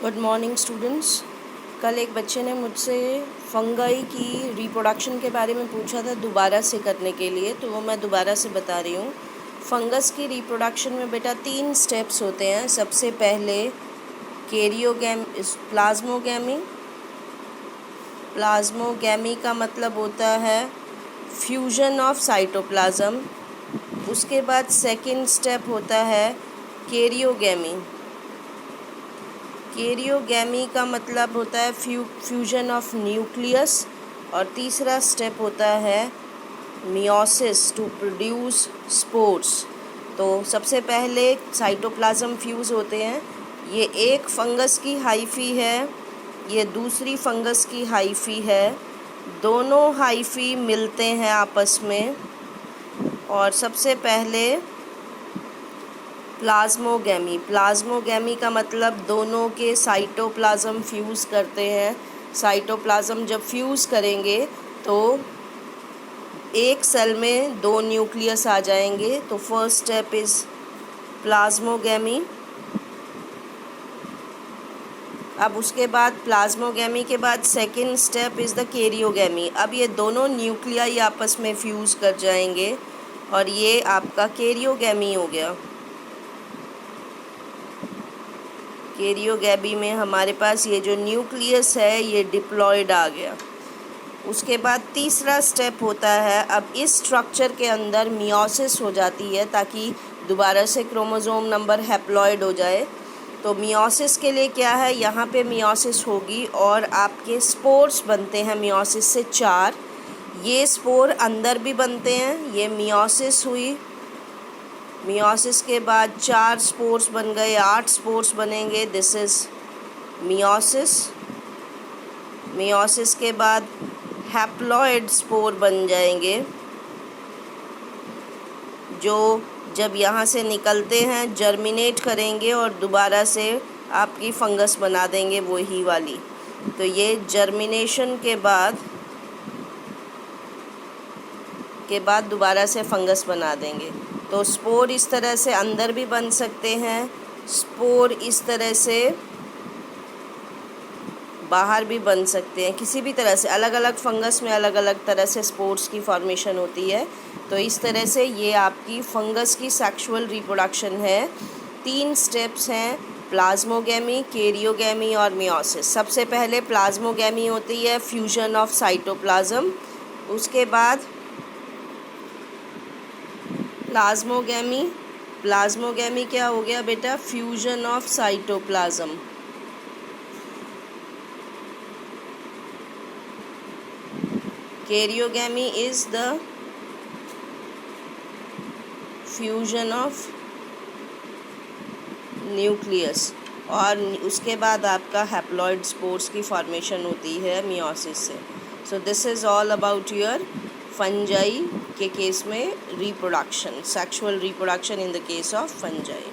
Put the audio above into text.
Good morning students. कल एक बच्चे ने मुझसे फंगाई की रिप्रोडक्शन के बारे में पूछा था दोबारा से करने के लिए, तो वो मैं दोबारा से बता रही हूँ। फंगस की रिप्रोडक्शन में बेटा 3 स्टेप्स होते हैं। सबसे पहले प्लाज्मोगैमी। प्लाज्मोगैमी का मतलब होता है फ्यूजन ऑफ साइटोप्लाज्म। उसके बाद सेकंड स्टेप होता है कैरियोगैमी। कैरियोगैमी का मतलब होता है फ्यूजन ऑफ न्यूक्लियस। और तीसरा स्टेप होता है मियोसिस टू प्रोड्यूस स्पोर्स। तो सबसे पहले साइटोप्लाज्म फ्यूज़ होते हैं। ये एक फंगस की हाइफी है, ये दूसरी फंगस की हाइफी है। दोनों हाइफी मिलते हैं आपस में और सबसे पहले प्लाज्मोगैमी का मतलब दोनों के साइटोप्लाज्म फ्यूज़ करते हैं। साइटोप्लाज्म जब फ्यूज़ करेंगे तो एक सेल में 2 न्यूक्लियस आ जाएंगे। तो फर्स्ट स्टेप इज़ प्लाज्मोगैमी। अब उसके बाद प्लाज्मोगैमी के बाद second step is the karyogamy. अब ये दोनों न्यूक्लियाई आपस में फ्यूज़ कर जाएंगे और ये आपका कैरियोगैमी हो गया। कैरियोगैमी में हमारे पास ये जो न्यूक्लियस है ये डिप्लॉयड आ गया। उसके बाद तीसरा स्टेप होता है, अब इस स्ट्रक्चर के अंदर मियोसिस हो जाती है ताकि दोबारा से क्रोमोसोम नंबर हैप्लॉयड हो जाए। तो मियोसिस के लिए क्या है, यहाँ पे मियोसिस होगी और आपके स्पोर्स बनते हैं मियोसिस से 4। ये स्पोर अंदर भी बनते हैं। ये मियोसिस हुई, मियोसिस के बाद 4 स्पोर्स बन गए, 8 स्पोर्स बनेंगे। This is meiosis. मियोसिस के बाद हैप्लॉयड स्पोर बन जाएंगे जो जब यहाँ से निकलते हैं जर्मिनेट करेंगे और दोबारा से आपकी फंगस बना देंगे वही वाली। तो ये जर्मिनेशन के बाद दोबारा से फंगस बना देंगे। तो स्पोर इस तरह से अंदर भी बन सकते हैं, स्पोर इस तरह से बाहर भी बन सकते हैं। किसी भी तरह से अलग अलग फंगस में अलग अलग तरह से स्पोर्स की फॉर्मेशन होती है। तो इस तरह से ये आपकी फंगस की सेक्सुअल रिप्रोडक्शन है। 3 स्टेप्स हैं, प्लाज्मोगैमी, कैरियोगैमी और मियोसिस। सबसे पहले प्लाज्मोगैमी होती है फ्यूजन ऑफ साइटोप्लाज्म। उसके बाद प्लाज्मोगैमी क्या हो गया बेटा, fusion of cytoplasm. Karyogamy is the fusion of nucleus और उसके बाद आपका हैप्लॉयड स्पोर्स की फॉर्मेशन होती है मियोसिस से। So this is all about your fungi के केस में reproduction, sexual reproduction in the case of fungi.